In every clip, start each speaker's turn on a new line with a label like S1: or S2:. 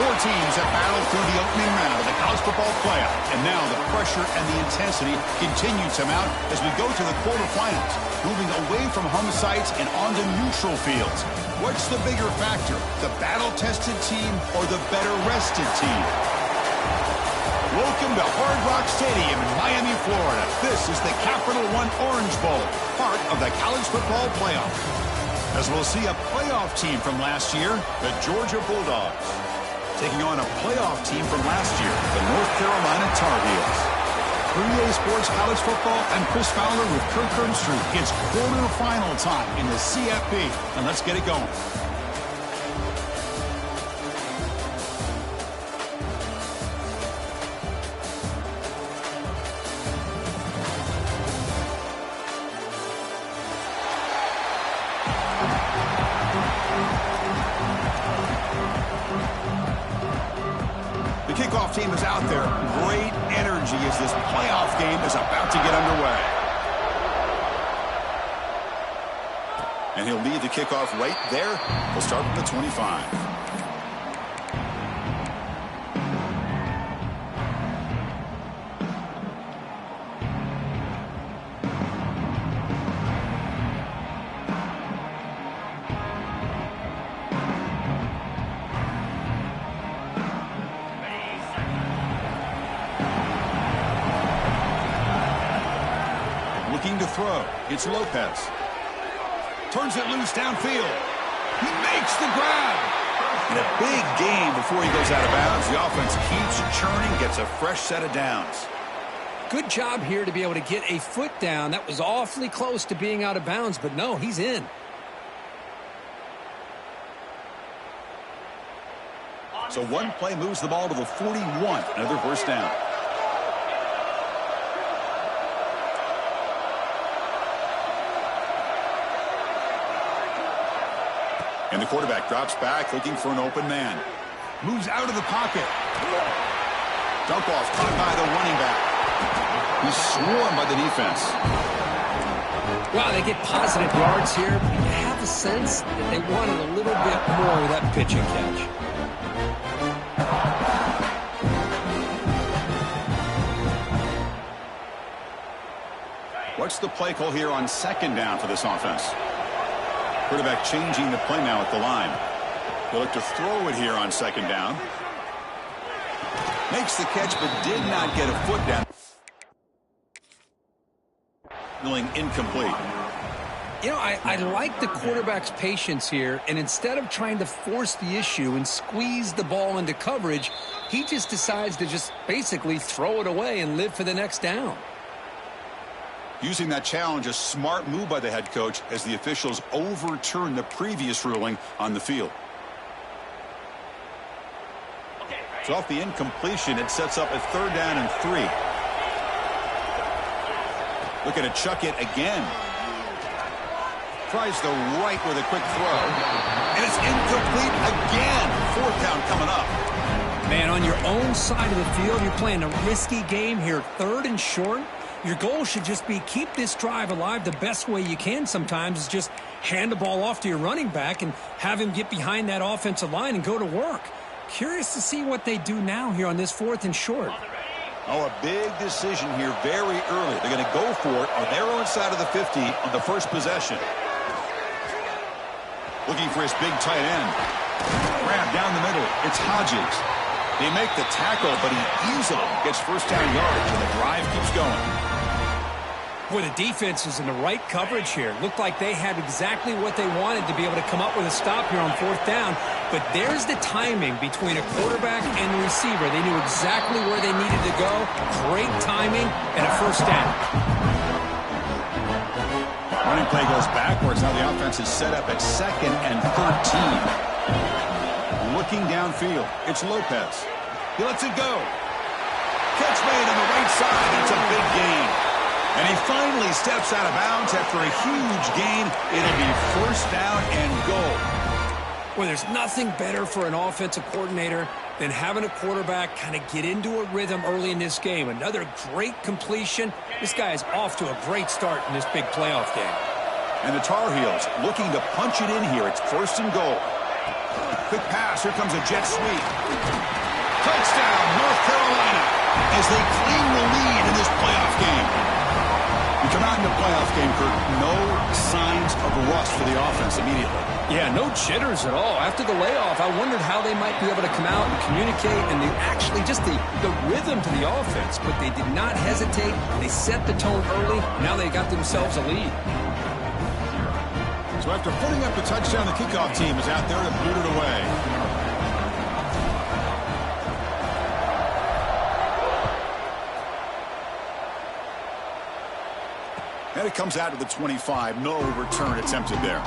S1: Four teams that battled through the opening round of the college football playoff. And now the pressure and the intensity continue to mount as we go to the quarterfinals, moving away from home sites and onto neutral fields. What's the bigger factor, the battle-tested team or the better-rested team? Welcome to Hard Rock Stadium in Miami, Florida. This is the Capital One Orange Bowl, part of the college football playoff. As we'll see a playoff team from last year, the Georgia Bulldogs, taking on a playoff team from last year, the North Carolina Tar Heels. For EA Sports College Football, I'm Chris Fowler with Kirk Herbstreit. It's quarterfinal time in the CFB, and let's get it going. The kickoff team is out there. Great energy as this playoff game is about to get underway. And he'll lead the kickoff right there. We'll start with the 25. Looking to throw. It's Lopez. Turns it loose downfield. He makes the grab. And a big gain before he goes out of bounds. The offense keeps churning, gets a fresh set of downs.
S2: Good job here to be able to get a foot down. That was awfully close to being out of bounds, but no, he's in.
S1: So one play moves the ball to the 41. Another first down. And the quarterback drops back, looking for an open man. Moves out of the pocket. Dump off caught by the running back. He's swarmed by the defense.
S2: Well, they get positive yards here, but you have a sense that they wanted a little bit more of that pitch and catch.
S1: What's the play call here on second down for this offense? Quarterback changing the play now at the line. He'll look to throw it here on second down. Makes the catch but did not get a foot down. Feeling incomplete.
S2: You know, I like the quarterback's patience here, and instead of trying to force the issue and squeeze the ball into coverage, he just decides to just basically throw it away and live for the next down.
S1: Using that challenge, a smart move by the head coach as the officials overturn the previous ruling on the field. So off the incompletion, it sets up a third down and 3. Looking to chuck it again. Tries the right with a quick throw. And it's incomplete again. Fourth down coming up.
S2: Man, on your own side of the field, you're playing a risky game here. Third and short. Your goal should just be keep this drive alive the best way you can sometimes is just hand the ball off to your running back and have him get behind that offensive line and go to work. Curious to see what they do now here on this fourth and short.
S1: Oh, a big decision here very early. They're going to go for it on their own side of the 50 on the first possession. Looking for his big tight end. Grab down the middle. It's Hodges. They make the tackle, but he easily gets first down yardage, and the drive keeps going.
S2: Boy, the defense is in the right coverage here. Looked like they had exactly what they wanted to be able to come up with a stop here on fourth down. But there's the timing between a quarterback and the receiver. They knew exactly where they needed to go. Great timing and a first down.
S1: Running play goes backwards. Now the offense is set up at 2nd and 13. Looking downfield. It's Lopez. He lets it go. Catch made on the right side. It's a big gain. And he finally steps out of bounds after a huge gain. It'll be first down and goal.
S2: Well, there's nothing better for an offensive coordinator than having a quarterback kind of get into a rhythm early in this game. Another great completion. This guy is off to a great start in this big playoff game.
S1: And the Tar Heels looking to punch it in here. It's first and goal. Quick pass. Here comes a jet sweep. Touchdown, North Carolina, as they claim the lead in this playoff game. You come out in the playoff game, Kurt, no signs of rust for the offense immediately.
S2: Yeah, no jitters at all. After the layoff, I wondered how they might be able to come out and communicate and actually just the rhythm to the offense. But they did not hesitate. They set the tone early. Now they got themselves a lead.
S1: So after putting up the touchdown, the kickoff team is out there to boot it away. And it comes out to the 25. No return attempted there.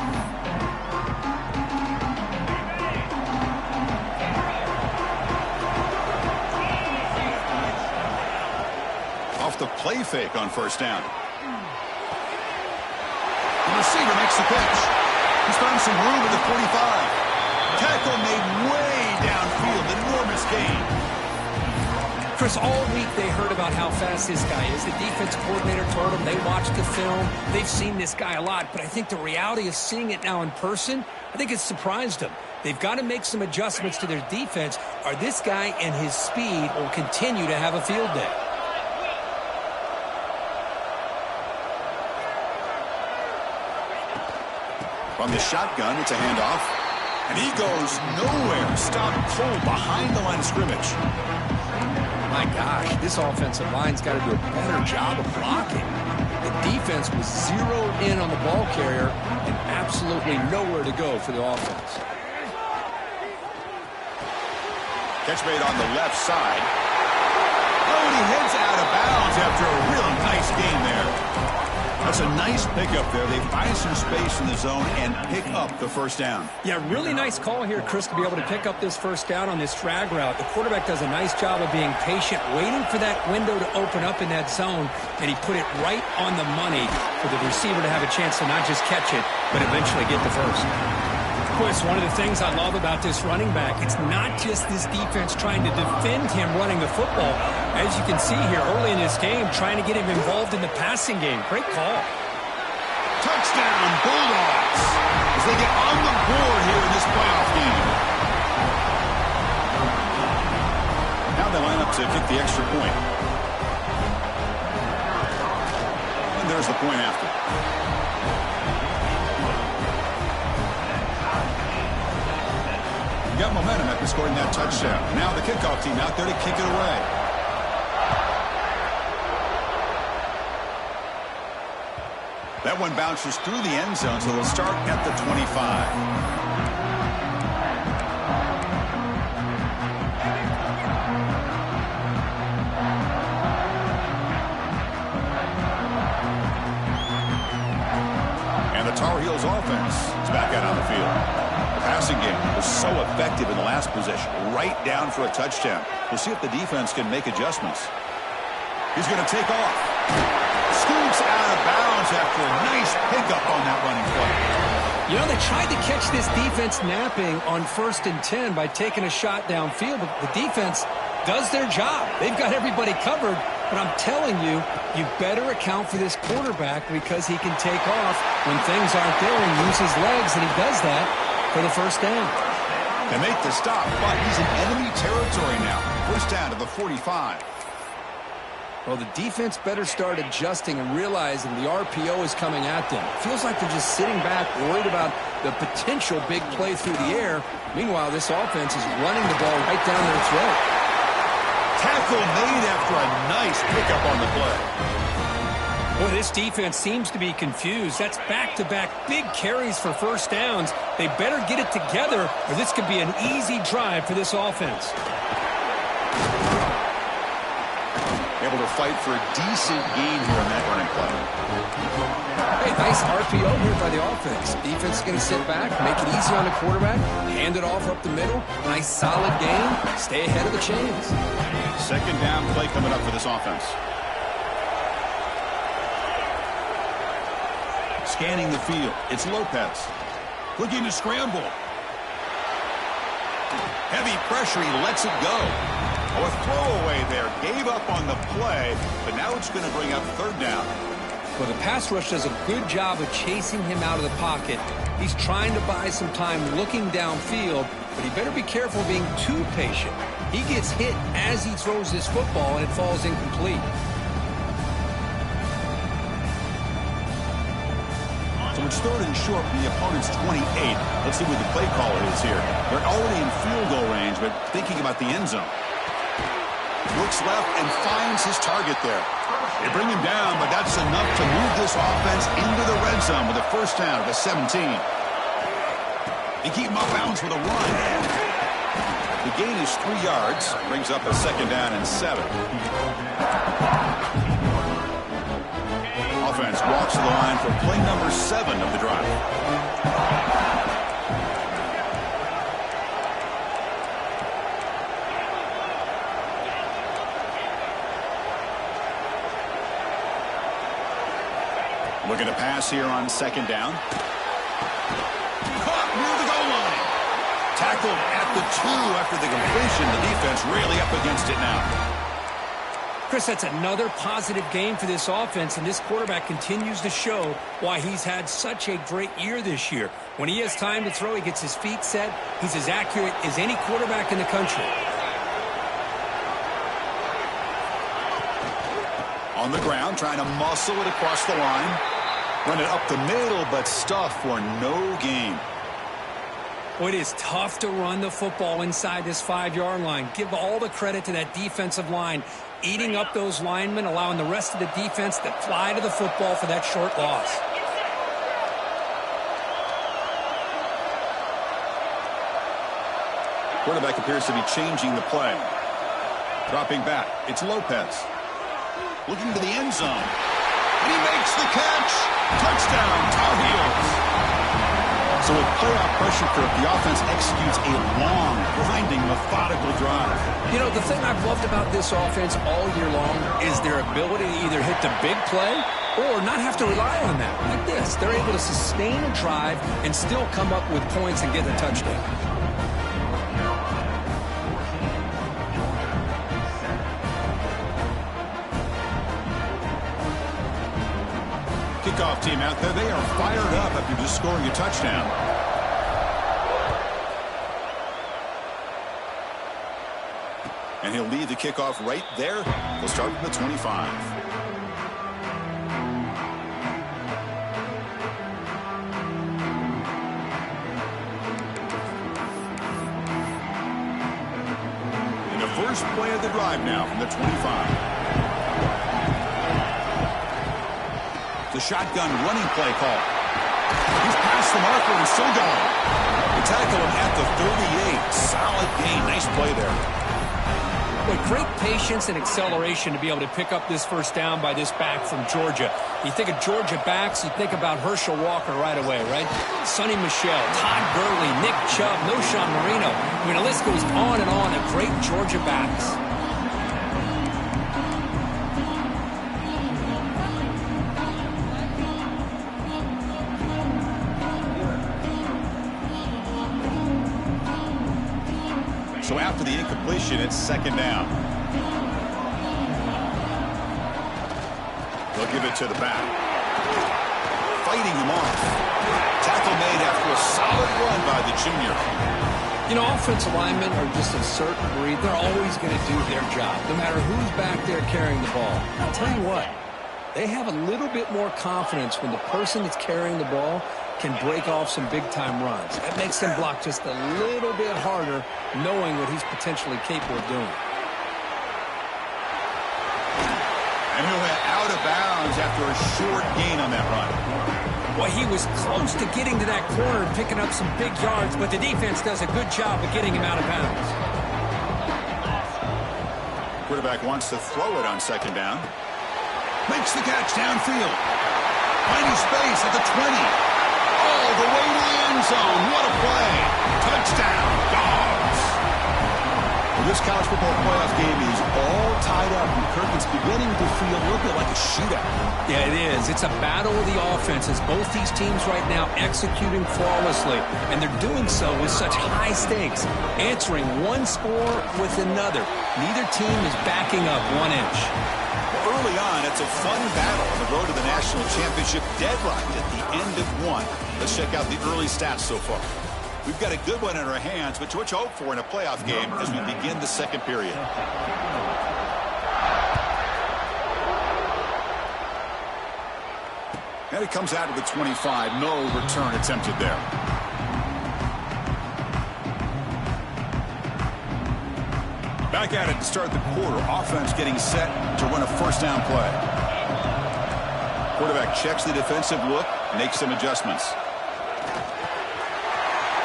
S1: Off the play fake on first down. The receiver makes the pitch. He's found some room at the 45. Tackle made way downfield. Enormous gain.
S2: Chris, all week they heard about how fast this guy is. The defense coordinator told them they watched the film. They've seen this guy a lot, but I think the reality of seeing it now in person, I think it's surprised them. They've got to make some adjustments to their defense, or this guy and his speed will continue to have a field day.
S1: From the shotgun, it's a handoff. And he goes nowhere. Stopped cold behind the line of scrimmage.
S2: My gosh, this offensive line's got to do a better job of blocking. The defense was zeroed in on the ball carrier and absolutely nowhere to go for the offense.
S1: Catch made on the left side. Oh, and he heads out of bounds after a really nice game there. That's a nice pickup there. They find some space in the zone and pick up the first down.
S2: Yeah, really nice call here, Chris, to be able to pick up this first down on this drag route. The quarterback does a nice job of being patient, waiting for that window to open up in that zone, and he put it right on the money for the receiver to have a chance to not just catch it, but eventually get the first. Chris, one of the things I love about this running back, it's not just this defense trying to defend him running the football. As you can see here early in this game, trying to get him involved in the passing game. Great call.
S1: Touchdown, Bulldogs, as they get on the board here in this playoff game. Now they line up to kick the extra point. And there's the point after. Got momentum after scoring that touchdown. Now the kickoff team out there to kick it away. That one bounces through the end zone, so they'll start at the 25. And the Tar Heels offense is back out on the field. Passing game was so effective in the last possession, right down for a touchdown. We'll see if the defense can make adjustments. He's going to take off. Scoots out of bounds after a nice pickup on that running play.
S2: You know, they tried to catch this defense napping on 1st and 10 by taking a shot downfield, but the defense does their job. They've got everybody covered, but I'm telling you, you better account for this quarterback because he can take off when things aren't there and use his legs, and he does that for the first down.
S1: They make the stop, but he's in enemy territory now. First down to the 45.
S2: Well, the defense better start adjusting and realizing the RPO is coming at them. It feels like they're just sitting back, worried about the potential big play through the air. Meanwhile, this offense is running the ball right down their throat.
S1: Tackle made after a nice pickup on the play.
S2: Boy, this defense seems to be confused. That's back-to-back big carries for first downs. They better get it together, or this could be an easy drive for this offense.
S1: Able to fight for a decent gain here in that running play.
S2: Hey, nice RPO here by the offense. Defense is going to sit back, make it easy on the quarterback, hand it off up the middle. Nice solid gain. Stay ahead of the chains.
S1: Second down play coming up for this offense. Scanning the field, it's Lopez. Looking to scramble. Heavy pressure, he lets it go. Oh, a throwaway there. Gave up on the play, but now it's going to bring up third down.
S2: Well, the pass rush does a good job of chasing him out of the pocket. He's trying to buy some time looking downfield, but he better be careful being too patient. He gets hit as he throws this football, and it falls incomplete.
S1: So it's 3rd and short from the opponent's 28. Let's see what the play caller is here. They're already in field goal range, but thinking about the end zone. Looks left and finds his target there. They bring him down, but that's enough to move this offense into the red zone with a first down at the 17. They keep him off bounds with a run. The gain is 3 yards. Brings up a 2nd down and 7. Offense walks to the line for play number 7 of the drive. Looking to pass here on 2nd down. Caught near the goal line. Tackled at the 2 after the completion. The defense really up against it now.
S2: Chris, that's another positive game for this offense, and this quarterback continues to show why he's had such a great year this year. When he has time to throw, he gets his feet set. He's as accurate as any quarterback in the country.
S1: On the ground, trying to muscle it across the line. Run it up the middle, but stuff for no gain.
S2: Well, it is tough to run the football inside this 5-yard line. Give all the credit to that defensive line, eating up those linemen, allowing the rest of the defense to fly to the football for that short loss.
S1: Quarterback appears to be changing the play. Dropping back. It's Lopez. Looking to the end zone. And he makes the catch. Touchdown, Tar Heels. So with playoff pressure curve, the offense executes a long, grinding, methodical drive.
S2: You know, the thing I've loved about this offense all year long is their ability to either hit the big play or not have to rely on that. Like this, they're able to sustain a drive and still come up with points and get a touchdown.
S1: Kickoff team out there, they are fired up after just scoring a touchdown. And he'll lead the kickoff right there. They'll start from the 25. In the first play of the drive now from the 25. The shotgun running play call. He's past the marker and still going. They tackle him at the 38. Solid gain. Nice play there.
S2: With great patience and acceleration to be able to pick up this first down by this back from Georgia. You think of Georgia backs, you think about Herschel Walker right away, right? Sonny Michel, Todd Gurley, Nick Chubb, Noshawn Marino. I mean, the list goes on and on of great Georgia backs.
S1: So after the incompletion, it's 2nd down. They'll give it to the back. Fighting him off. Tackle made after a solid run by the junior.
S2: You know, offensive linemen are just a certain breed. They're always going to do their job, no matter who's back there carrying the ball. I'll tell you what, they have a little bit more confidence when the person that's carrying the ball can break off some big-time runs. That makes them block just a little bit harder, knowing what he's potentially capable of doing.
S1: And he went out of bounds after a short gain on that run.
S2: Well, he was close to getting to that corner and picking up some big yards, but the defense does a good job of getting him out of bounds.
S1: Quarterback wants to throw it on 2nd down. Makes the catch downfield. Finding space at the 20. All the way to the end zone. What a play. Touchdown, Dogs. Well, this college football playoff game is all tied up, and Kirk, it's beginning to feel a little bit like a shootout.
S2: Yeah, it is. It's a battle of the offenses. Both these teams right now executing flawlessly, and they're doing so with such high stakes, answering one score with another. Neither team is backing up 1 inch.
S1: early on, it's a fun battle on the road to the national championship, deadlocked at the end of one. Let's check out the early stats so far. We've got a good one in our hands, but what you hope for in a playoff game as we begin the second period. And it comes out of the 25. No return attempted there. Back at it to start the quarter. Offense getting set to run a first down play. Quarterback checks the defensive look, makes some adjustments.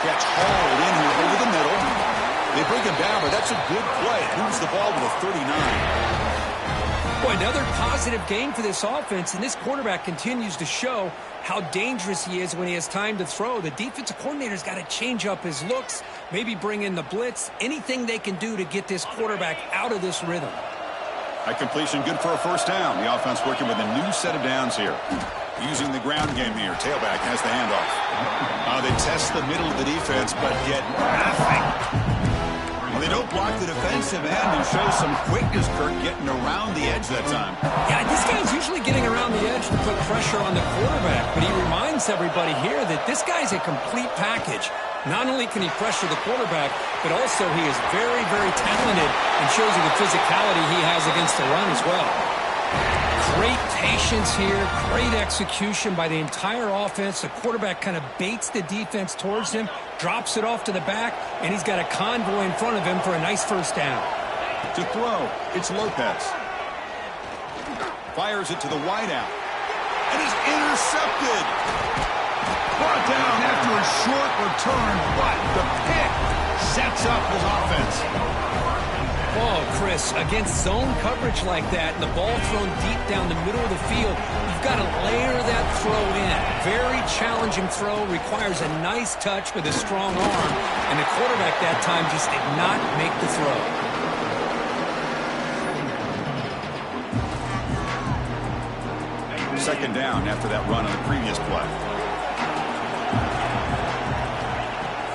S1: Catch hauled in here over the middle. They bring him down, but that's a good play. Moves the ball to the 39.
S2: Boy, another positive game for this offense, and this quarterback continues to show how dangerous he is when he has time to throw. The defensive coordinator's got to change up his looks, maybe bring in the blitz, anything they can do to get this quarterback out of this rhythm.
S1: A completion good for a first down. The offense working with a new set of downs here. Using the ground game here. Tailback has the handoff. They test the middle of the defense, but get nothing. Well, they don't block the defensive end and show some quickness, Kurt, getting around the edge that time.
S2: Yeah, this guy's usually getting around the edge to put pressure on the quarterback, but he reminds everybody here that this guy's a complete package. Not only can he pressure the quarterback, but also he is very, very talented and shows you the physicality he has against the run as well. Great patience here, great execution by the entire offense. The quarterback kind of baits the defense towards him, drops it off to the back, and he's got a convoy in front of him for a nice first down.
S1: To throw, it's Lopez. Fires it to the wideout. And is intercepted. Brought down after a short return, but the pick sets up his offense.
S2: Oh, Chris, against zone coverage like that and the ball thrown deep down the middle of the field, you've got to layer that throw in. Very challenging throw, requires a nice touch with a strong arm, and the quarterback that time just did not make the throw.
S1: Second down after that run on the previous play.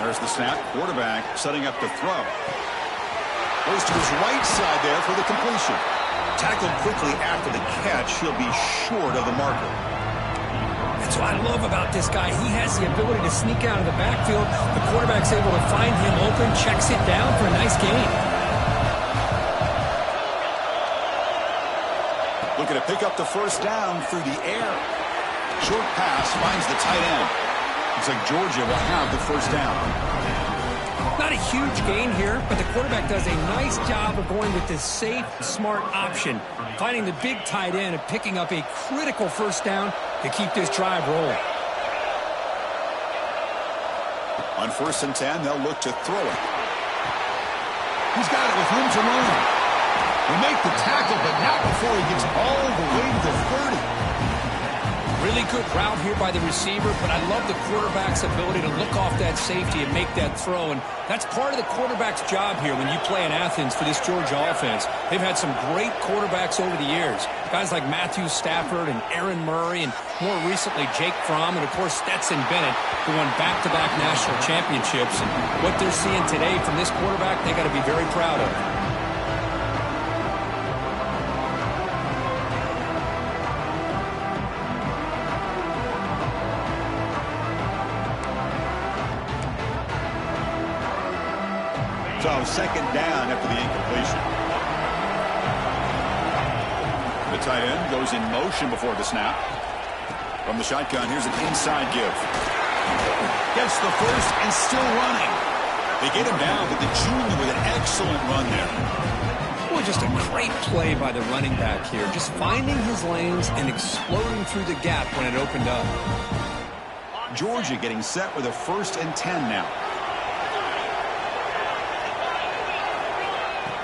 S1: There's the snap. Quarterback setting up the throw. Goes to his right side there for the completion. Tackled quickly after the catch. He'll be short of the marker.
S2: That's what I love about this guy. He has the ability to sneak out of the backfield. The quarterback's able to find him open, checks it down for a nice gain.
S1: Looking to pick up the first down through the air. Short pass finds the tight end. Looks like Georgia will have the first down.
S2: Not a huge gain here, but the quarterback does a nice job of going with this safe, smart option, finding the big tight end and picking up a critical first down to keep this drive rolling.
S1: On 1st and 10, they'll look to throw it. He's got it with room to run. They make the tackle, but not before he gets all the way to the 30.
S2: Really good route here by the receiver, but I love the quarterback's ability to look off that safety and make that throw, and that's part of the quarterback's job here when you play in Athens for this Georgia offense. They've had some great quarterbacks over the years, guys like Matthew Stafford and Aaron Murray, and more recently Jake Fromm, and of course Stetson Bennett, who won back-to-back national championships. And what they're seeing today from this quarterback, they got to be very proud of.
S1: So second down after the incompletion. The tight end goes in motion before the snap. From the shotgun, here's an inside give. Gets the first and still running. They get him down, but the junior with an excellent run there.
S2: Boy, just a great play by the running back here. Just finding his lanes and exploding through the gap when it opened up.
S1: Georgia getting set with a 1st and 10 now.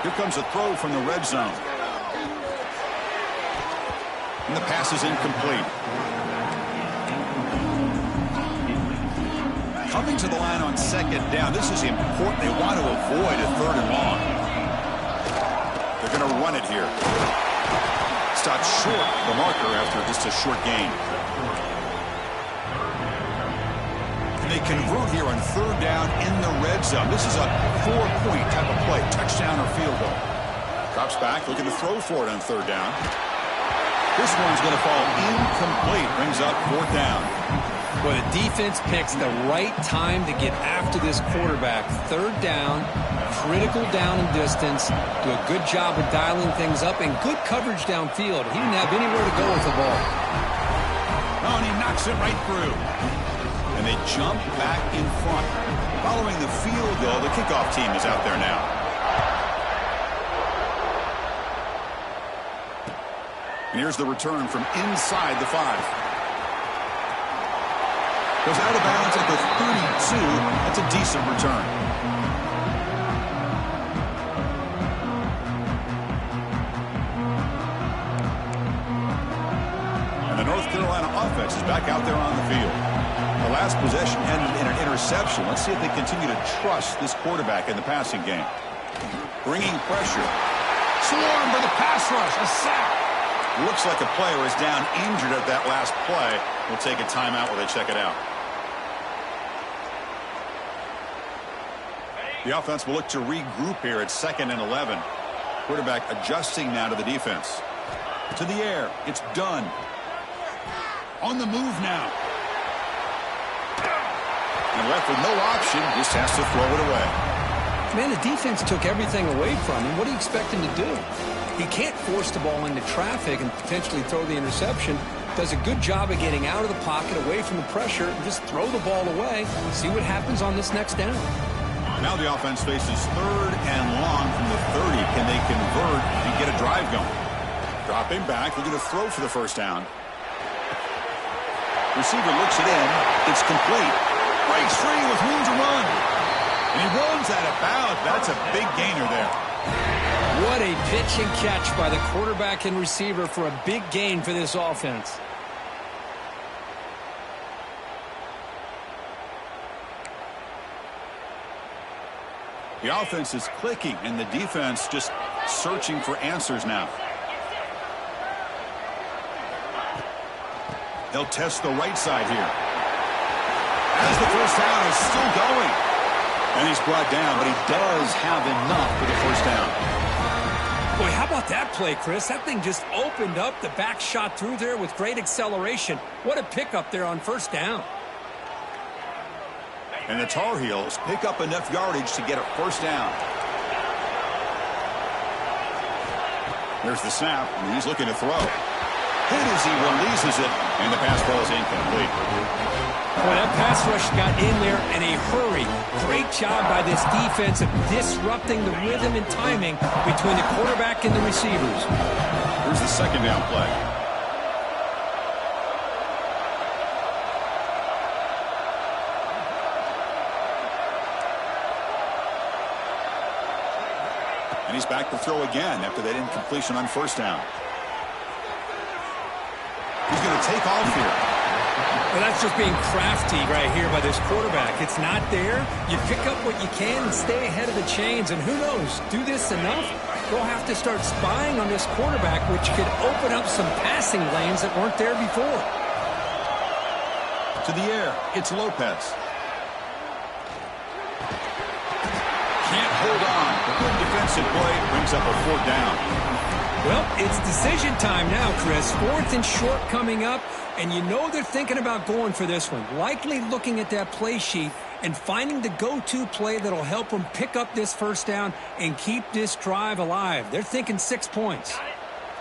S1: Here comes a throw from the red zone. And the pass is incomplete. Coming to the line on second down. This is important. They want to avoid a 3rd and long. They're going to run it here. Stopped short of the marker after just a short gain. And they convert here on 3rd down in the red zone. This is a 4-point type of play. Touchdown or field goal. Drops back, looking to throw for it on 3rd down. This one's going to fall incomplete. Brings up 4th down.
S2: Well, the defense picks the right time to get after this quarterback. 3rd down, critical down and distance. Do a good job of dialing things up and good coverage downfield. He didn't have anywhere to go with the ball.
S1: Oh, and he knocks it right through. And they jump back in front. Following the field goal, the kickoff team is out there now. And here's the return from inside the 5. Goes out of bounds at the 32. That's a decent return. And the North Carolina offense is back out there on the field. The last possession ended in an interception. Let's see if they continue to trust this quarterback in the passing game. Bringing pressure. Swarm for the pass rush. A sack. Looks like a player is down injured at that last play. We'll take a timeout while they check it out. The offense will look to regroup here at 2nd and 11. Quarterback adjusting now to the defense. To the air. It's done. On the move now. And left with no option. Just has to throw it away.
S2: Man, the defense took everything away from him. What do you expect him to do? He can't force the ball into traffic and potentially throw the interception. Does a good job of getting out of the pocket, away from the pressure, and just throw the ball away. See what happens on this next down.
S1: Now the offense faces 3rd and long from the 30. Can they convert and get a drive going? Dropping back, looking to throw for the 1st down. Receiver looks it in. It's complete. Breaks free with room to run. And he runs out of bounds. That's a big gainer there.
S2: What a pitch and catch by the quarterback and receiver for a big gain for this offense.
S1: The offense is clicking, and the defense just searching for answers now. They'll test the right side here. As the 1st down is still going. And he's brought down, but he does have enough for the 1st down.
S2: Boy, how about that play, Chris? That thing just opened up. The back shot through there with great acceleration. What a pickup there on 1st down.
S1: And the Tar Heels pick up enough yardage to get a 1st down. There's the snap, and he's looking to throw. Hit as he releases it, and the pass ball is incomplete.
S2: Boy, that pass rush got in there in a hurry. Great job by this defense of disrupting the rhythm and timing between the quarterback and the receivers.
S1: Here's the 2nd down play. And he's back to throw again after that incompletion on 1st down. He's going to take off here.
S2: Well, that's just being crafty right here by this quarterback. It's not there. You pick up what you can and stay ahead of the chains. And who knows, do this enough, we'll have to start spying on this quarterback, which could open up some passing lanes that weren't there before.
S1: To the air, it's Lopez. Can't hold on. Good defensive play brings up a 4th down.
S2: Well, it's decision time now, Chris. 4th and short coming up, and you know they're thinking about going for this one. Likely looking at that play sheet and finding the go-to play that'll help them pick up this 1st down and keep this drive alive. They're thinking 6 points.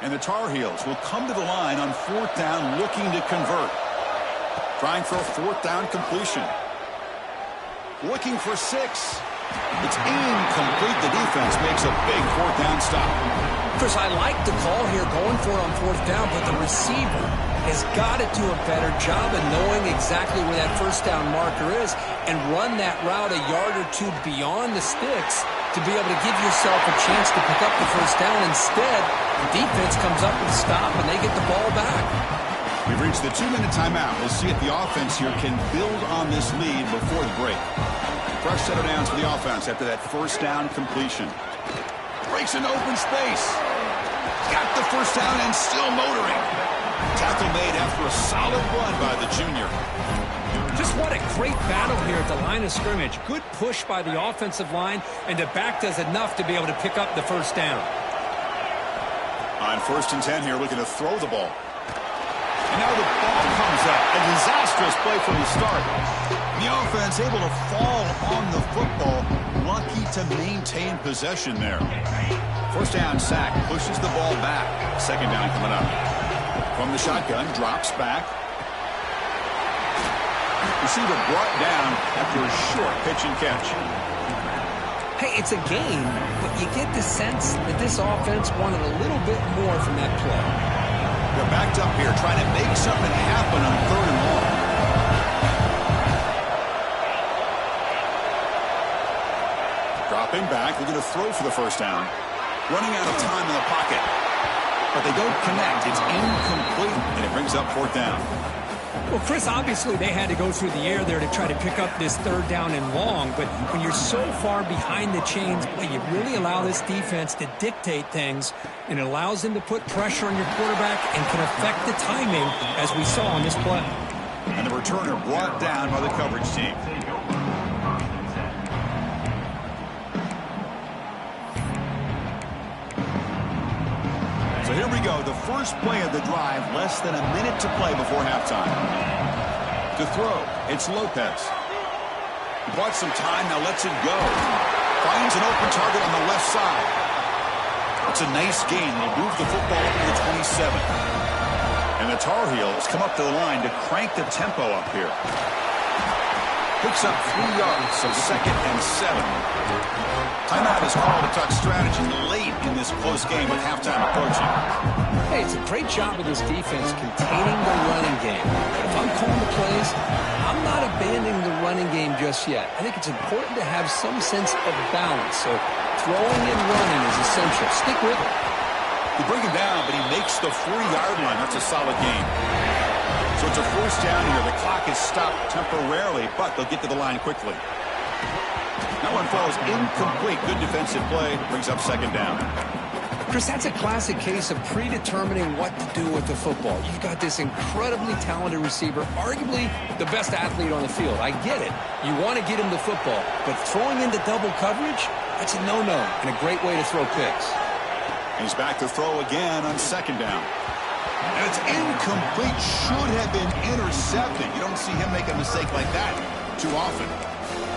S1: And the Tar Heels will come to the line on 4th down looking to convert. Trying for a 4th down completion. Looking for 6. It's incomplete. The defense makes a big 4th down stop.
S2: Chris, I like the call here going for it on 4th down, but the receiver has got to do a better job of knowing exactly where that 1st down marker is and run that route a yard or 2 beyond the sticks to be able to give yourself a chance to pick up the 1st down. Instead, the defense comes up with a stop and they get the ball back.
S1: We've reached the 2-minute timeout. We'll see if the offense here can build on this lead before the break. Fresh set of downs for the offense after that 1st down completion. Breaks an open space. Got the 1st down and still motoring. Tackle made after a solid run by the junior.
S2: Just what a great battle here at the line of scrimmage. Good push by the offensive line, and the back does enough to be able to pick up the 1st down.
S1: On On 1st and 10 here, looking to throw the ball. And now the ball comes up. A disastrous play from the start. The offense able to fall on the football. Lucky to maintain possession there. 1st down sack. Pushes the ball back. 2nd down coming up. From the shotgun. Drops back. Receiver brought down after a short pitch and catch.
S2: Hey, it's a game, but you get the sense that this offense wanted a little bit more from that play.
S1: They're backed up here trying to make something happen on 3rd and long. Dropping back, looking to throw for the 1st down. Running out of time in the pocket. But they don't connect. It's incomplete, and it brings up 4th down.
S2: Well, Chris, obviously they had to go through the air there to try to pick up this 3rd down and long, but when you're so far behind the chains, boy, you really allow this defense to dictate things, and it allows them to put pressure on your quarterback and can affect the timing, as we saw on this play.
S1: And the returner brought down by the coverage team. So here we go, the first play of the drive, less than a minute to play before halftime. To throw, it's Lopez. He bought some time, now lets it go. Finds an open target on the left side. It's a nice gain. They'll move the football up to the 27. And the Tar Heels come up to the line to crank the tempo up here. Picks up 3 yards, so 2nd and 7. Timeout is called to talk strategy late in this close game with halftime approaching.
S2: Hey, it's a great job of this defense containing the running game. But if I'm calling the plays, I'm not abandoning the running game just yet. I think it's important to have some sense of balance. So throwing and running is essential. Stick with it.
S1: They bring him down, but he makes the 4-yard line. That's a solid gain. So it's a 1st down here. The clock is stopped temporarily, but they'll get to the line quickly. That one falls incomplete. Good defensive play. Brings up 2nd down.
S2: Chris, that's a classic case of predetermining what to do with the football. You've got this incredibly talented receiver, arguably the best athlete on the field. I get it. You want to get him the football, but throwing into double coverage, that's a no-no and a great way to throw picks.
S1: He's back to throw again on 2nd down. And it's incomplete. Should have been intercepted. You don't see him make a mistake like that too often.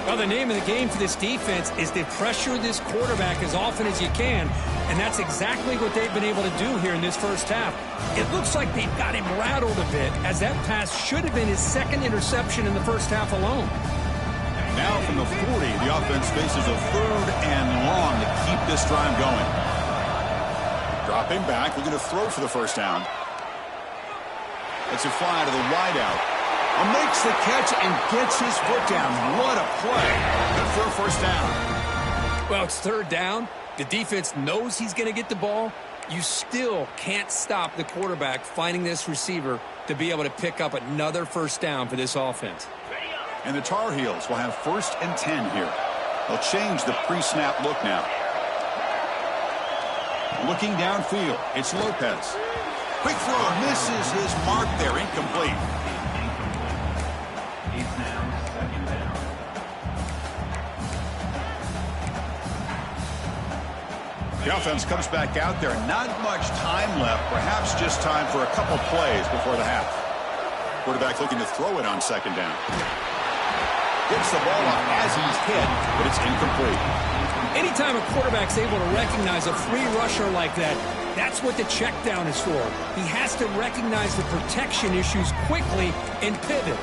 S2: Well, the name of the game for this defense is to pressure this quarterback as often as you can, and that's exactly what they've been able to do here in this 1st half. It looks like they've got him rattled a bit, as that pass should have been his 2nd interception in the 1st half alone.
S1: Now from the 40, the offense faces a 3rd and long to keep this drive going. Dropping back, looking to throw for the 1st down. It's a fly to the wideout. Makes the catch and gets his foot down. What a play. Good for a 1st down.
S2: Well, it's 3rd down. The defense knows he's going to get the ball. You still can't stop the quarterback finding this receiver to be able to pick up another 1st down for this offense.
S1: And the Tar Heels will have 1st and 10 here. They'll change the pre-snap look now. Looking downfield, it's Lopez. Quick throw, misses his mark there, incomplete. The offense comes back out there. Not much time left. Perhaps just time for a couple plays before the half. Quarterback looking to throw it on 2nd down. Gets the ball up as he's hit, but it's incomplete.
S2: Anytime a quarterback's able to recognize a free rusher like that, that's what the check down is for. He has to recognize the protection issues quickly and pivot.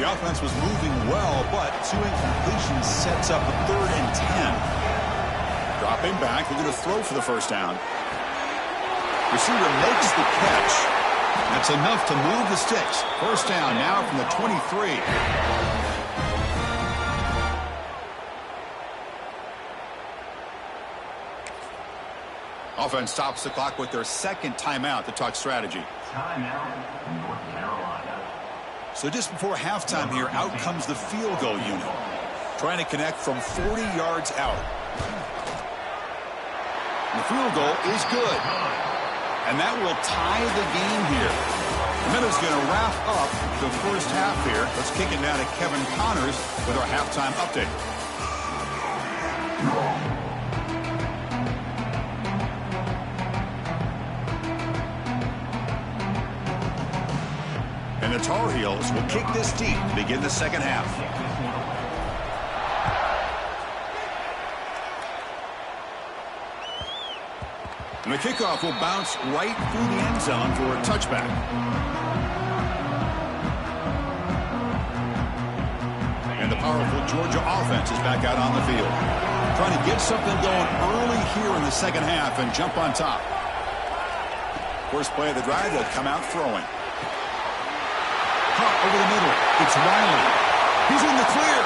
S1: The offense was moving well, but 2 incompletions sets up a 3rd and 10. Dropping back, looking to throw for the 1st down. Receiver makes the catch. That's enough to move the sticks. 1st down now from the 23. Offense stops the clock with their 2nd timeout to talk strategy.
S3: Timeout, North Carolina.
S1: So just before halftime here, out comes the field goal unit. Trying to connect from 40 yards out. The field goal is good. And that will tie the game here. The Meadows going to wrap up the 1st half here. Let's kick it now to Kevin Connors with our halftime update. And the Tar Heels will kick this deep to begin the second half. And the kickoff will bounce right through the end zone for a touchback. And the powerful Georgia offense is back out on the field, trying to get something going early here in the second half and jump on top. First play of the drive, they'll come out throwing. Caught over the middle. It's Riley. He's in the clear.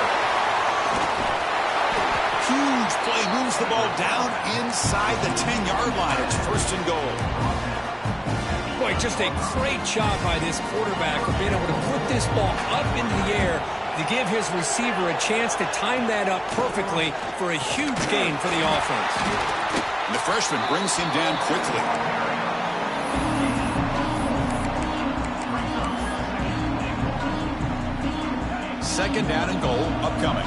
S1: Huge play, moves the ball down inside the 10-yard line. It's first and goal.
S2: Boy, just a great job by this quarterback of being able to put this ball up into the air to give his receiver a chance to time that up perfectly for a huge gain for the offense.
S1: And the freshman brings him down quickly. Second down and goal upcoming.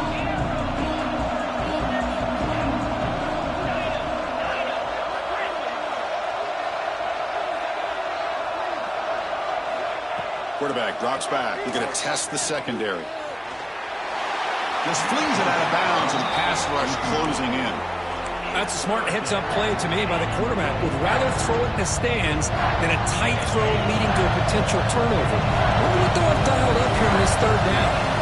S1: Quarterback drops back. We're going to test the secondary. Just flings it out of bounds and pass rush closing in.
S2: That's a smart heads-up play to me by the quarterback. Would rather throw it in the stands than a tight throw leading to a potential turnover. What would they have dialed up here in this third down?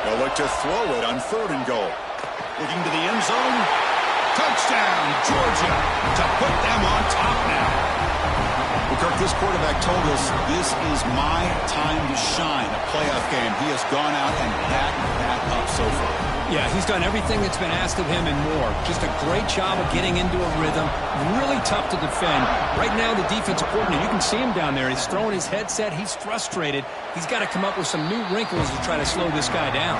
S1: They'll look to throw it on third and goal. Looking to the end zone. Touchdown, Georgia, to put them on top now. Well, Kirk, this quarterback told us this is my time to shine, a playoff game. He has gone out and backed that up so far.
S2: Yeah, he's done everything that's been asked of him and more. Just a great job of getting into a rhythm. Really tough to defend. Right now, the defensive coordinator, you can see him down there. He's throwing his headset. He's frustrated. He's got to come up with some new wrinkles to try to slow this guy down.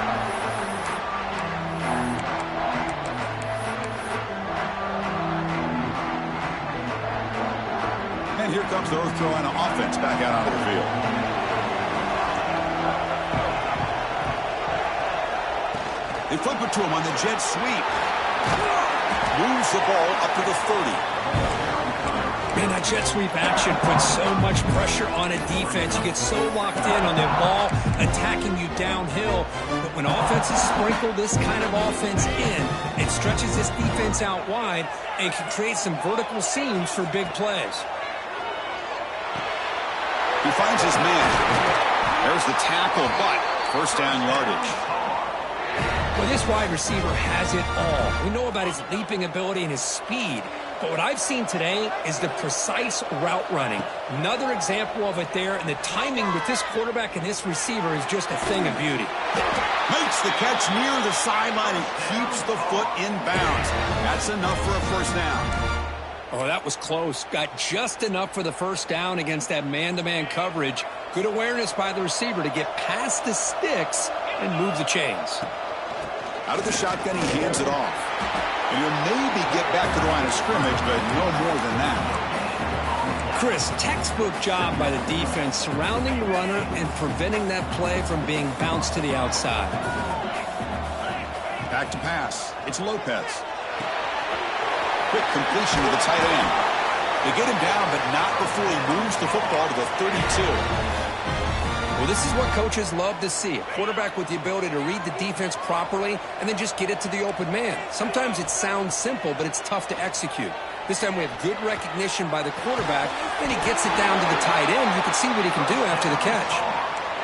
S1: And here comes the North Carolina offense back out onto the field. They flip it to him on the jet sweep. Moves the ball up to the 30.
S2: Man, that jet sweep action puts so much pressure on a defense. You get so locked in on the ball attacking you downhill. But when offenses sprinkle this kind of offense in, it stretches this defense out wide and can create some vertical seams for big plays.
S1: He finds his man. There's the tackle, but first down yardage.
S2: Well, this wide receiver has it all. We know about his leaping ability and his speed. But what I've seen today is the precise route running. Another example of it there, and the timing with this quarterback and this receiver is just a thing of beauty.
S1: Makes the catch near the sideline and keeps the foot in bounds. That's enough for a first down.
S2: Oh, that was close. Got just enough for the first down against that man-to-man coverage. Good awareness by the receiver to get past the sticks and move the chains.
S1: Out of the shotgun, he hands it off. And he'll maybe get back to the line of scrimmage, but no more than that.
S2: Chris, textbook job by the defense surrounding the runner and preventing that play from being bounced to the outside.
S1: Back to pass. It's Lopez. Quick completion to the tight end. They get him down, but not before he moves the football to the 32.
S2: Well, this is what coaches love to see. A quarterback with the ability to read the defense properly and then just get it to the open man. Sometimes it sounds simple, but it's tough to execute. This time we have good recognition by the quarterback. Then he gets it down to the tight end. You can see what he can do after the catch.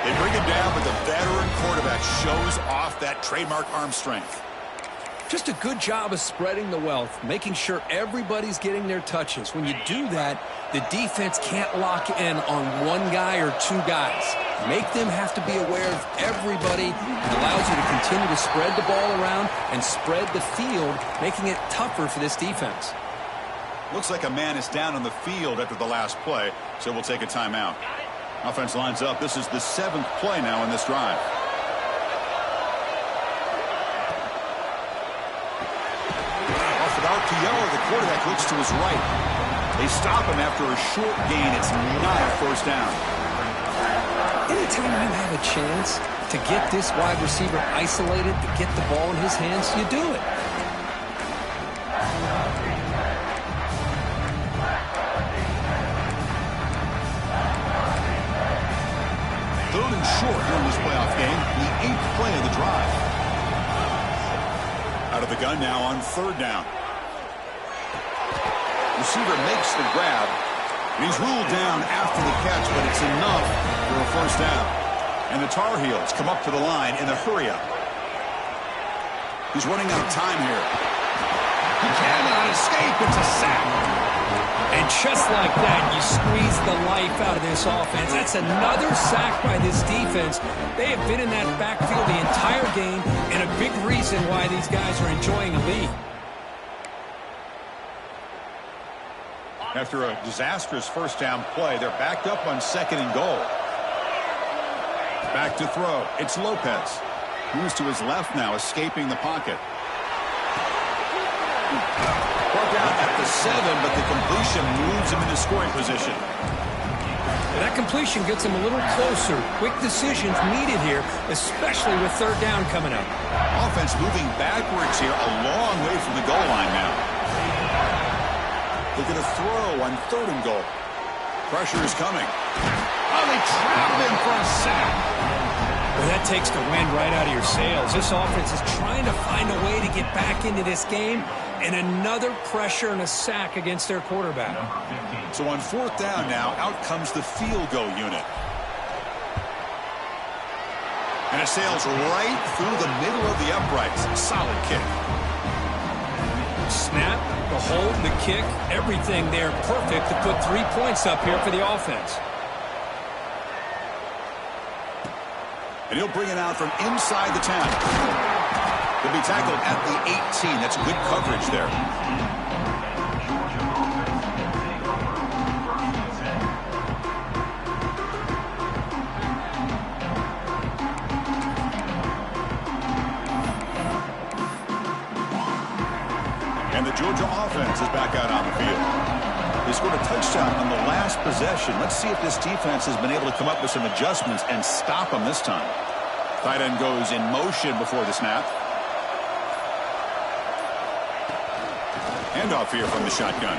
S1: They bring him down, but the veteran quarterback shows off that trademark arm strength.
S2: Just a good job of spreading the wealth, making sure everybody's getting their touches. When you do that, the defense can't lock in on one guy or two guys. Make them have to be aware of everybody. It allows you to continue to spread the ball around and spread the field, making it tougher for this defense.
S1: Looks like a man is down on the field after the last play, so we'll take a timeout. Offense lines up. This is the 7th play now in this drive. Off an RPO, the quarterback looks to his right. They stop him after a short gain. It's not a first down.
S2: Anytime you have a chance to get this wide receiver isolated, to get the ball in his hands, you do it.
S1: Shotgun now on third down. Receiver makes the grab. He's ruled down after the catch, but it's enough for a first down. And the Tar Heels come up to the line in the hurry-up. He's running out of time here. He cannot escape. It's a sack.
S2: And just like that, you squeeze the life out of this offense. That's another sack by this defense. They have been in that backfield the entire game, and a big reason why these guys are enjoying a lead.
S1: After a disastrous first down play, they're backed up on second and goal. Back to throw. It's Lopez. Moves to his left now, escaping the pocket. Brought down at the 7, but the completion moves him into scoring position.
S2: That completion gets him a little closer. Quick decisions needed here, especially with third down coming up.
S1: Offense moving backwards here, a long way from the goal line now. They're going to throw on third and goal. Pressure is coming. Oh, they trap him for a sack.
S2: Well, that takes the wind right out of your sails. This offense is trying to find a way to get back into this game, and another pressure and a sack against their quarterback.
S1: So on fourth down now, out comes the field goal unit. And it sails right through the middle of the uprights. Solid kick.
S2: Snap, the hold, the kick, everything there perfect to put 3 points up here for the offense.
S1: And he'll bring it out from inside the 10. He'll be tackled at the 18. That's good coverage there. And the Georgia offense is back out on the field. They scored a touchdown on the last possession. Let's see if this defense has been able to come up with some adjustments and stop them this time. Tight end goes in motion before the snap. Handoff here from the shotgun.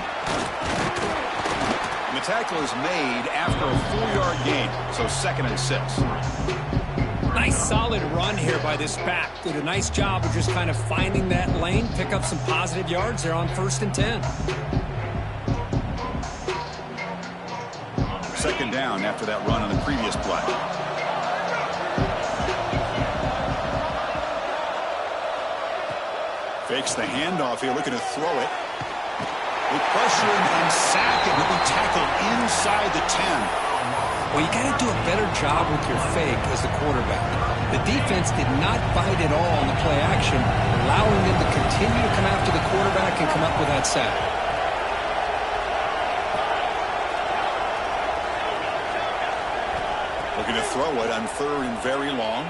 S1: And the tackle is made after a 4-yard gain, so 2nd and 6.
S2: Nice solid run here by this back. Did a nice job of just kind of finding that lane, pick up some positive yards there on 1st and 10.
S1: 2nd down after that run on the previous play. Fakes the handoff here, looking to throw it. They pressure him and sack it. He'll be tackled inside the 10.
S2: Well, you got to do a better job with your fake as the quarterback. The defense did not bite at all on the play action, allowing them to continue to come after the quarterback and come up with that sack.
S1: Looking to throw it on 3rd and very long.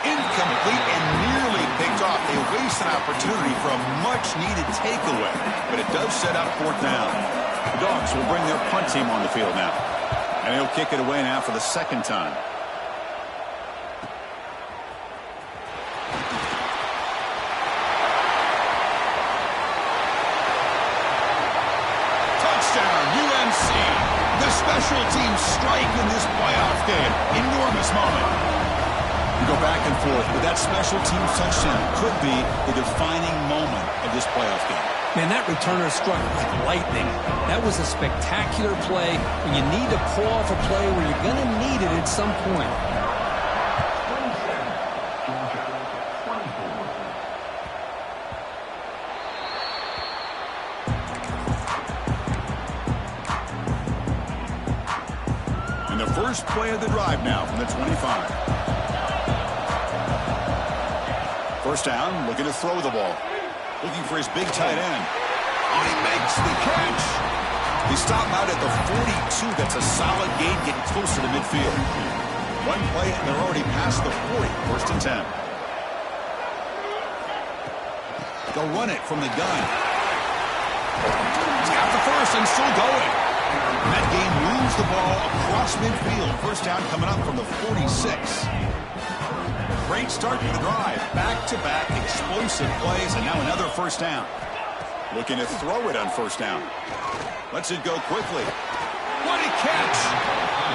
S1: Incomplete and nearly picked off. They waste an opportunity for a much-needed takeaway, but it does set up 4th down. The Dogs will bring their punt team on the field now, and he'll kick it away now for the 2nd time. Touchdown, UNC. The special teams strike in this playoff game. Enormous moment. You go back and forth, but that special teams touchdown could be the defining moment of this playoff game.
S2: Man, that returner struck like lightning. That was a spectacular play, and you need to pull off a play where you're going to need it at some point.
S1: And the first play of the drive now from the 25. 1st down, looking to throw the ball. Looking for his big tight end. Oh, he makes the catch. They stop out at the 42. That's a solid gain, getting closer to midfield. One play, and they're already past the 40. 1st and 10. They'll run it from the gun. He's got the first and still going. And that game moves the ball across midfield. 1st down coming up from the 46. Great start to the drive. Back-to-back explosive plays, and now another 1st down. Looking to throw it on 1st down. Lets it go quickly. What a catch!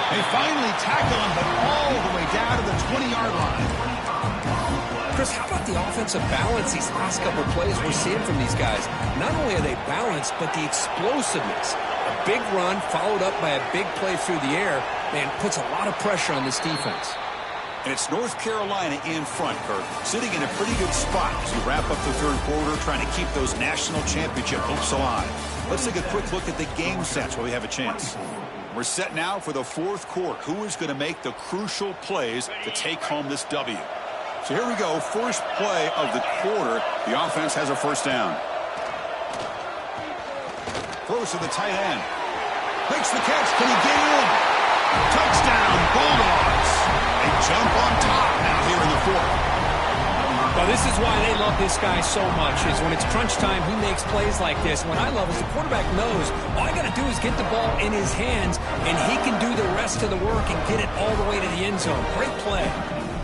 S1: They finally tackle him, but all the way down to the 20-yard line.
S2: Chris, how about the offensive balance these last couple plays we're seeing from these guys? Not only are they balanced, but the explosiveness. A big run followed up by a big play through the air, man, puts a lot of pressure on this defense.
S1: And it's North Carolina in front, Kirk, sitting in a pretty good spot as we wrap up the third quarter, trying to keep those national championship hopes alive. Let's take a quick look at the game sets while we have a chance. We're set now for the fourth quarter. Who is going to make the crucial plays to take home this W? So here we go. First play of the quarter. The offense has a first down. Throws to the tight end. Makes the catch. Can he get in? Touchdown, Bulldogs. They jump on top now here in the fourth.
S2: Well, this is why they love this guy so much, is when it's crunch time, he makes plays like this. What I love is the quarterback knows all I got to do is get the ball in his hands, and he can do the rest of the work and get it all the way to the end zone. Great play.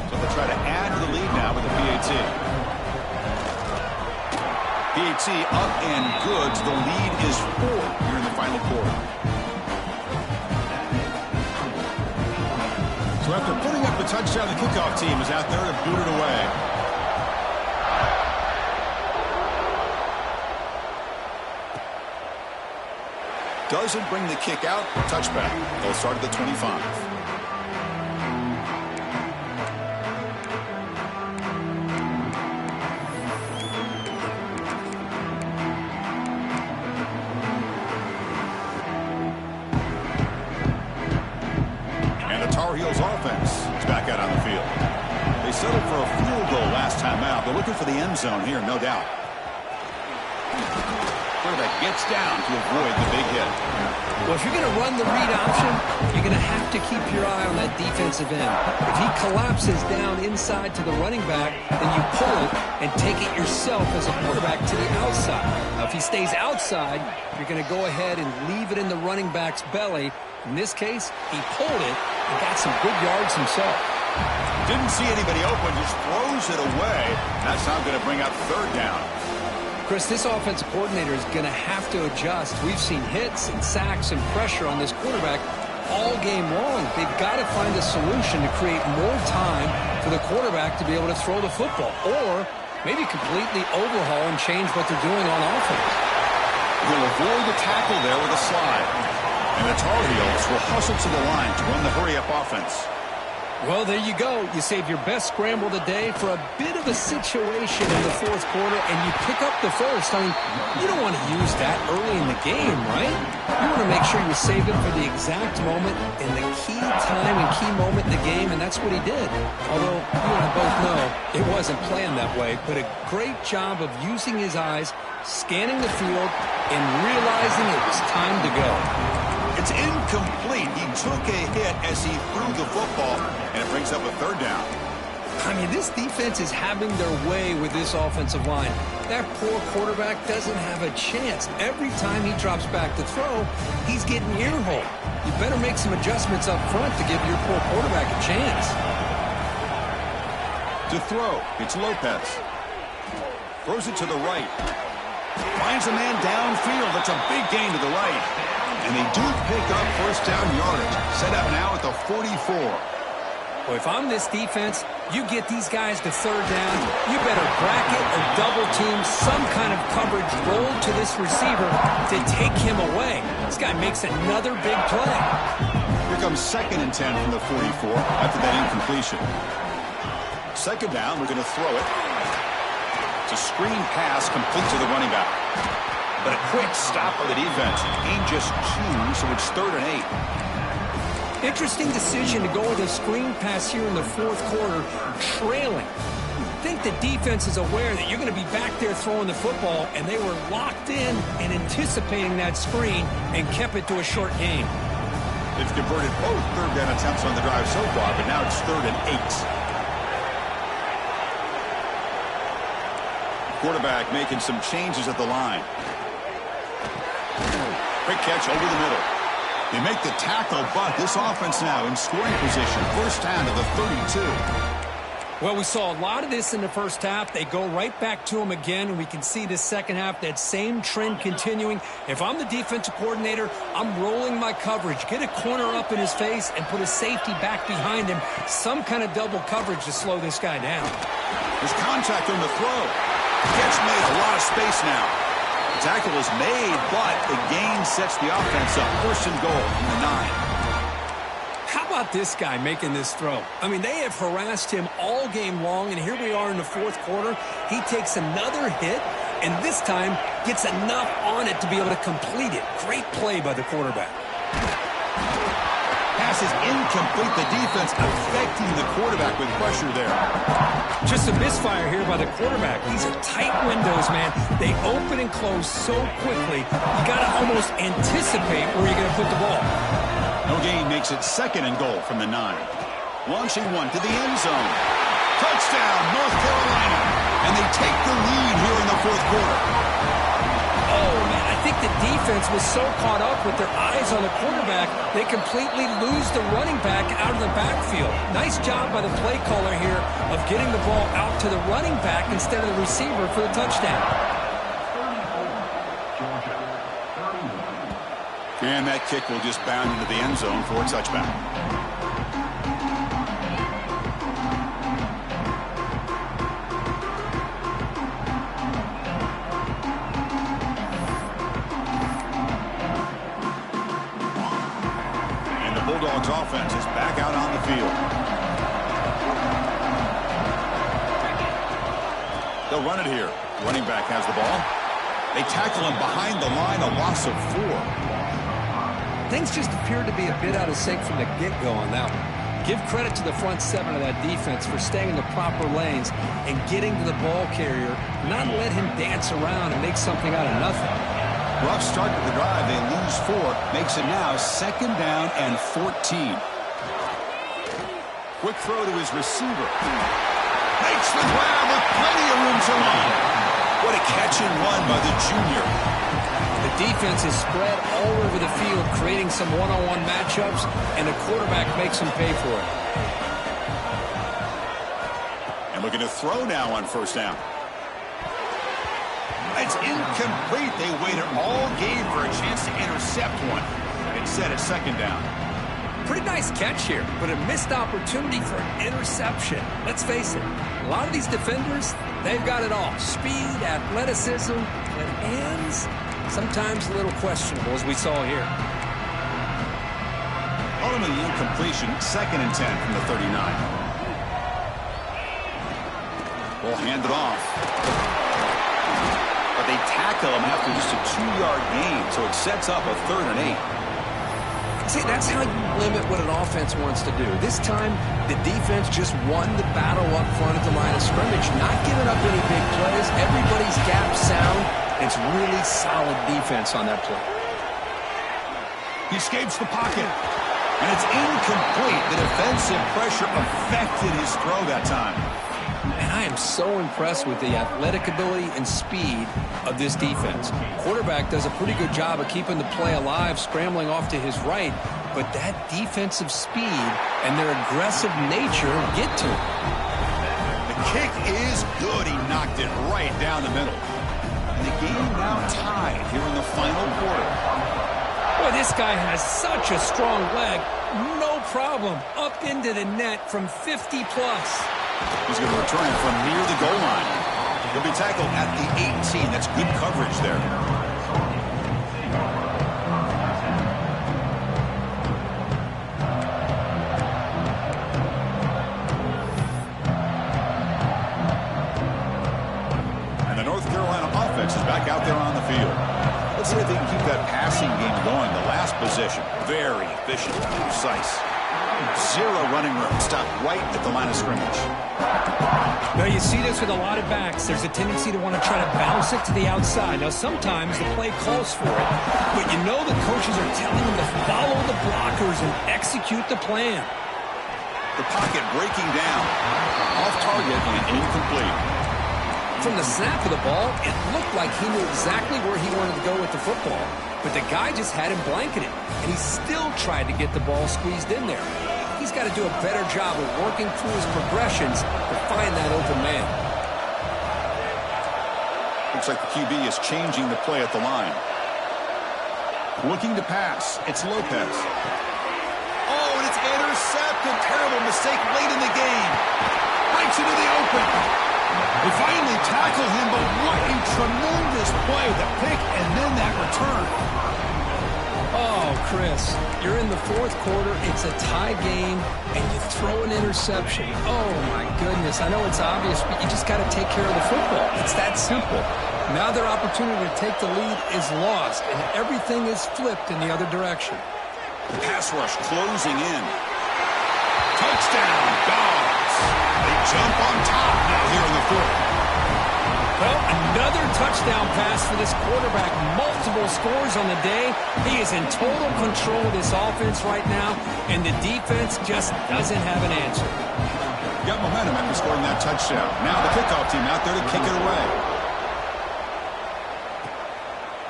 S1: So they'll try to add to the lead now with the PAT. PAT up and good. The lead is 4 here in the final quarter. So after putting up the touchdown, the kickoff team is out there to boot it away. Doesn't bring the kick out. Touchback. They'll start at the 25. And the Tar Heels offense is back out on the field. They settled for a field goal last time out. They're looking for the end zone here, no doubt. Quarterback gets down to avoid the big hit.
S2: Well, if you're going to run the read option, you're going to have to keep your eye on that defensive end. If he collapses down inside to the running back, then you pull it and take it yourself as a quarterback to the outside. Now, if he stays outside, you're going to go ahead and leave it in the running back's belly. In this case, he pulled it and got some good yards himself.
S1: Didn't see anybody open, just throws it away. That's not going to bring up third down.
S2: Chris, this offensive coordinator is going to have to adjust. We've seen hits and sacks and pressure on this quarterback all game long. They've got to find a solution to create more time for the quarterback to be able to throw the football, or maybe completely overhaul and change what they're doing on offense.
S1: He'll avoid the tackle there with a slide. And the Tar Heels will hustle to the line to run the hurry-up offense.
S2: Well, there you go. You save your best scramble today for a bit of a situation in the fourth quarter, and you pick up the first. I mean, you don't want to use that early in the game, right? You want to make sure you save it for the exact moment and the key time and key moment in the game, and that's what he did. Although, you and I both know it wasn't planned that way, but a great job of using his eyes, scanning the field, and realizing it was time to go.
S1: It's incomplete. He took a hit as he threw the football, and it brings up a third down.
S2: I mean, this defense is having their way with this offensive line. That poor quarterback doesn't have a chance. Every time he drops back to throw, he's getting earholed. You better make some adjustments up front to give your poor quarterback a chance.
S1: To throw, it's Lopez. Throws it to the right. Finds a man downfield. That's a big gain to the right. And they do pick up first down yardage. Set up now at the 44.
S2: Well, if I'm this defense, you get these guys to third down, you better bracket or double team some kind of coverage roll to this receiver to take him away. This guy makes another big play.
S1: Here comes 2nd and 10 from the 44 after that incompletion. Second down, we're going to throw it. It's a screen pass complete to the running back. But a quick stop of the defense. Gain just 2, so it's 3rd and 8.
S2: Interesting decision to go with a screen pass here in the fourth quarter, trailing. I think the defense is aware that you're going to be back there throwing the football, and they were locked in and anticipating that screen and kept it to a short game.
S1: They've converted both third down attempts on the drive so far, but now it's 3rd and 8. Quarterback making some changes at the line. Quick catch over the middle. They make the tackle, but this offense now in scoring position. First down to the 32.
S2: Well, we saw a lot of this in the first half. They go right back to him again, and we can see this second half, that same trend continuing. If I'm the defensive coordinator, I'm rolling my coverage. Get a corner up in his face and put a safety back behind him. Some kind of double coverage to slow this guy down.
S1: There's contact on the throw. Catch made, a lot of space now. The tackle is made, but the gain sets the offense up. First and goal from the 9.
S2: How about this guy making this throw? I mean, they have harassed him all game long, and here we are in the fourth quarter. He takes another hit, and this time gets enough on it to be able to complete it. Great play by the quarterback.
S1: Pass is incomplete. The defense affecting the quarterback with pressure there.
S2: Just a misfire here by the quarterback. These are tight windows, man. They open and close so quickly. You got to almost anticipate where you're going to put the ball.
S1: No gain makes it second and goal from the 9. Launching one to the end zone. Touchdown, North Carolina. And they take the lead here in the fourth quarter.
S2: Oh, man, I think the defense was so caught up with their eyes on the quarterback, they completely lose the running back out of the backfield. Nice job by the play caller here of getting the ball out to the running back instead of the receiver for the touchdown.
S1: And that kick will just bound into the end zone for a touchback. And the Bulldogs offense is back out on the field. They'll run it here. Running back has the ball. They tackle him behind the line, a loss of 4.
S2: Things just appeared to be a bit out of sync from the get-go on that one. Give credit to the front 7 of that defense for staying in the proper lanes and getting to the ball carrier, not let him dance around and make something out of nothing.
S1: Rough start to the drive. They lose 4. Makes it now second down and 14. Quick throw to his receiver. Makes the grab with plenty of room to run. What a catch and run by the junior.
S2: The defense is spread all over the field, creating some one-on-one matchups, and the quarterback makes them pay for it.
S1: And looking to throw now on first down. It's incomplete. They waited all game for a chance to intercept one. Instead, it's second down.
S2: Pretty nice catch here, but a missed opportunity for an interception. Let's face it, a lot of these defenders, they've got it all. Speed, athleticism, and hands, sometimes a little questionable, as we saw here.
S1: Ultimately incompletion, second and 10 from the 39. We'll hand it off. But they tackle him after just a 2-yard gain, so it sets up a 3rd and 8.
S2: See, that's how you limit what an offense wants to do. This time, the defense just won the battle up front at the line of scrimmage, not giving up any big plays. Everybody's gap sound. It's really solid defense on that play.
S1: He escapes the pocket, and it's incomplete. The defensive pressure affected his throw that time.
S2: And I am so impressed with the athletic ability and speed of this defense. Quarterback does a pretty good job of keeping the play alive, scrambling off to his right, but that defensive speed and their aggressive nature get to him.
S1: The kick is good. He knocked it right down the middle. And the game now tied here in the final quarter.
S2: Boy, this guy has such a strong leg. No problem. Up into the net from 50 plus.
S1: He's going to return it from near the goal line. He'll be tackled at the 18. That's good coverage there. And the North Carolina offense is back out there on the field. Let's see if they can keep that passing game going. The last possession, very efficient and precise. 0 running room. Stopped right at the line of scrimmage.
S2: Now, you see this with a lot of backs. There's a tendency to want to try to bounce it to the outside. Now, sometimes the play calls for it, but you know the coaches are telling them to follow the blockers and execute the plan.
S1: The pocket breaking down. Off target and incomplete.
S2: From the snap of the ball, it looked like he knew exactly where he wanted to go with the football, but the guy just had him blanketed, and he still tried to get the ball squeezed in there. He's got to do a better job of working through his progressions to find that open man.
S1: Looks like the QB is changing the play at the line. Looking to pass. It's Lopez. Oh, and it's intercepted. Terrible mistake late in the game. Breaks into the open. They finally tackle him, but what a tremendous play. The pick and then that return.
S2: Oh, Chris, you're in the fourth quarter. It's a tie game, and you throw an interception. Oh, my goodness. I know it's obvious, but you just got to take care of the football. It's that simple. Now their opportunity to take the lead is lost, and everything is flipped in the other direction.
S1: The pass rush closing in. Touchdown, Dogs. They jump on top now here in the fourth.
S2: Well, another touchdown pass for this quarterback. Multiple scores on the day. He is in total control of this offense right now, and the defense just doesn't have an answer.
S1: Got momentum after scoring that touchdown. Now the kickoff team out there to kick it away.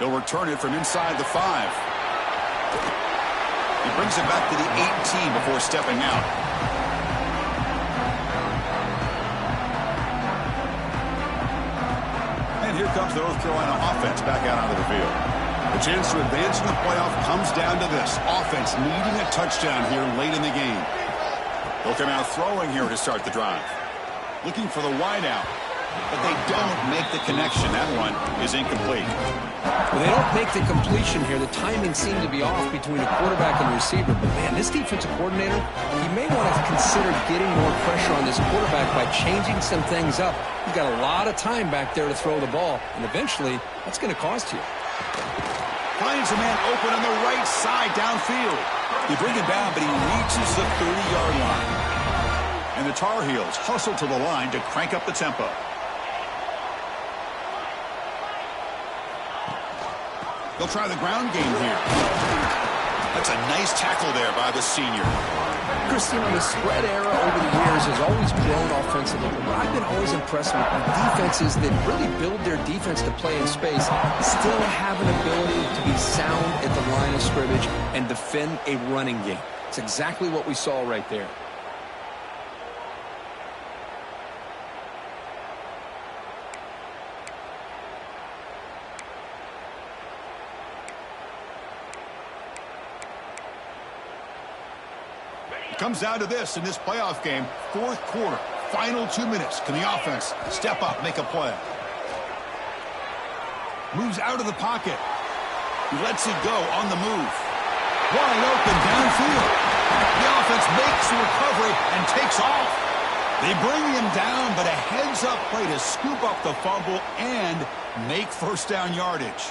S1: He'll return it from inside the 5. He brings it back to the 18 before stepping out. And here comes the North Carolina offense back out onto the field. The chance to advance in the playoff comes down to this. Offense needing a touchdown here late in the game. They'll come out throwing here to start the drive. Looking for the wideout. But they don't make the connection. That one is incomplete.
S2: Well, they don't make the completion here. The timing seemed to be off between the quarterback and the receiver. But, man, this defensive coordinator, he may want to consider getting more pressure on this quarterback by changing some things up. He's got a lot of time back there to throw the ball. And eventually, that's going to cost you.
S1: Finds a man open on the right side downfield. They bring him down, but he reaches the 30-yard line. And the Tar Heels hustle to the line to crank up the tempo. They'll try the ground game here. That's a nice tackle there by the senior.
S2: Chris, you know, the spread era over the years has always grown offensively. But I've been always impressed with defenses that really build their defense to play in space, still have an ability to be sound at the line of scrimmage and defend a running game. It's exactly what we saw right there.
S1: Comes down to this in this playoff game. Fourth quarter, final 2 minutes. Can the offense step up, make a play? Moves out of the pocket. He lets it go on the move. Wide open downfield. The offense makes the recovery and takes off. They bring him down, but a heads-up play to scoop up the fumble and make first down yardage.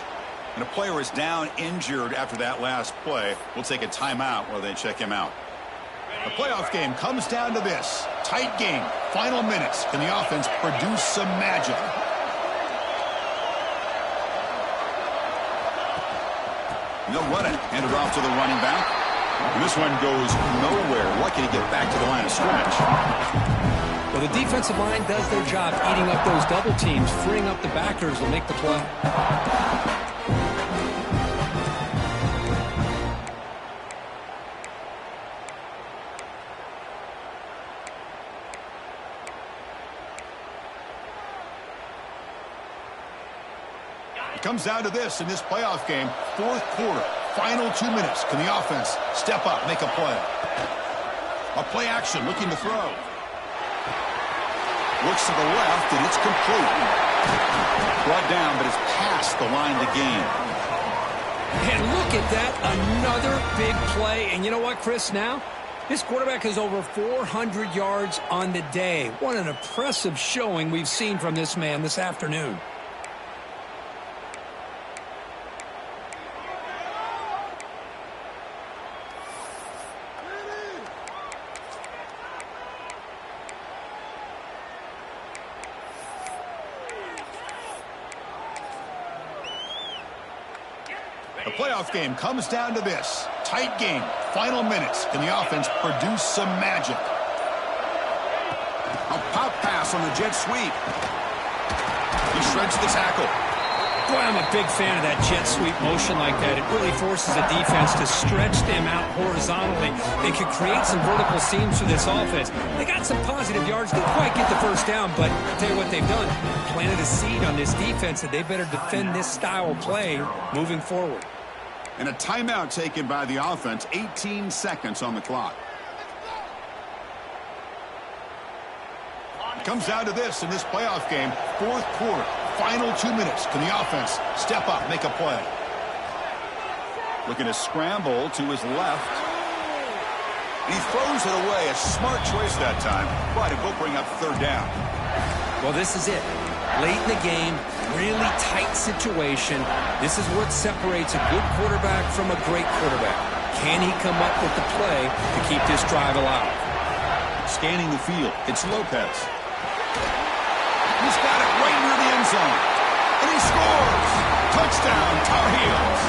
S1: And a player is down injured after that last play. We'll take a timeout while they check him out. The playoff game comes down to this. Tight game. Final minutes. Can the offense produce some magic? They'll run it. Hand it off to the running back. And this one goes nowhere. Lucky to get back to the line of scrimmage.
S2: Well, the defensive line does their job eating up those double teams, freeing up the backers to make the play.
S1: Comes down to this in this playoff game. Fourth quarter, final 2 minutes. Can the offense step up, make a play? A play action, looking to throw. Looks to the left, and it's complete. Brought down, but it's past the line to gain.
S2: And look at that, another big play. And you know what, Chris, now? This quarterback has over 400 yards on the day. What an impressive showing we've seen from this man this afternoon.
S1: The playoff game comes down to this. Tight game. Final minutes. Can the offense produce some magic? A pop pass on the jet sweep. He shreds the tackle.
S2: Boy, I'm a big fan of that jet sweep motion like that. It really forces a defense to stretch them out horizontally and can create some vertical seams for this offense. They got some positive yards, didn't quite get the first down, but I'll tell you what they've done. Planted a seed on this defense that they better defend this style of play moving forward.
S1: And a timeout taken by the offense, 18 seconds on the clock. Comes down to this in this playoff game, fourth quarter, final 2 minutes. Can the offense step up, make a play? Looking to scramble to his left. And he throws it away. A smart choice that time, but it will bring up third down.
S2: Well, this is it. Late in the game, really tight situation. This is what separates a good quarterback from a great quarterback. Can he come up with the play to keep this drive alive?
S1: Scanning the field, it's Lopez. He's got it right near the end zone. And he scores! Touchdown, Tar Heels!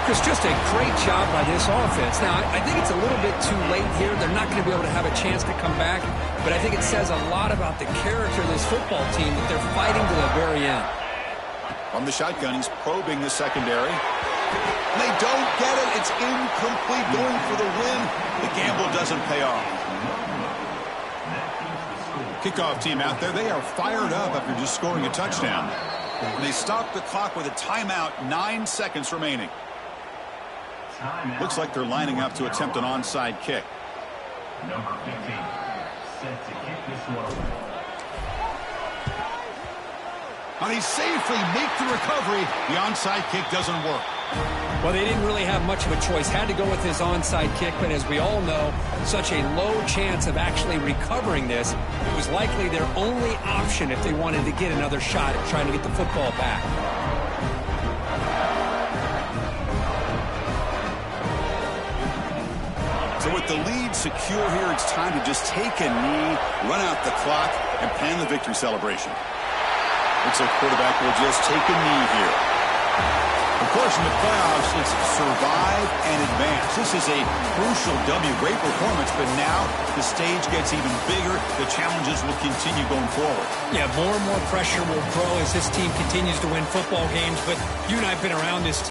S2: Chris, just a great job by this offense. Now, I think it's a little bit too late here. They're not going to be able to have a chance to come back. But I think it says a lot about the character of this football team that they're fighting to the very end.
S1: From the shotgun, he's probing the secondary. They don't get it. It's incomplete. Going for the win. The gamble doesn't pay off. Kickoff team out there. They are fired up after just scoring a touchdown. And they stop the clock with a timeout. 9 seconds remaining. Looks like they're lining up to attempt an onside kick.
S3: Number 15, set to kick this one.
S1: And they safely make the recovery. The onside kick doesn't work.
S2: Well, they didn't really have much of a choice. Had to go with this onside kick, but as we all know, such a low chance of actually recovering this. It was likely their only option if they wanted to get another shot at trying to get the football back.
S1: So with the lead secure here, it's time to just take a knee, run out the clock, and plan the victory celebration. Looks like quarterback will just take a knee here. Of course, in the playoffs, it's survive and advance. This is a crucial W. Great performance, but now the stage gets even bigger. The challenges will continue going forward.
S2: Yeah, more and more pressure will grow as this team continues to win football games, but you and I have been around this team.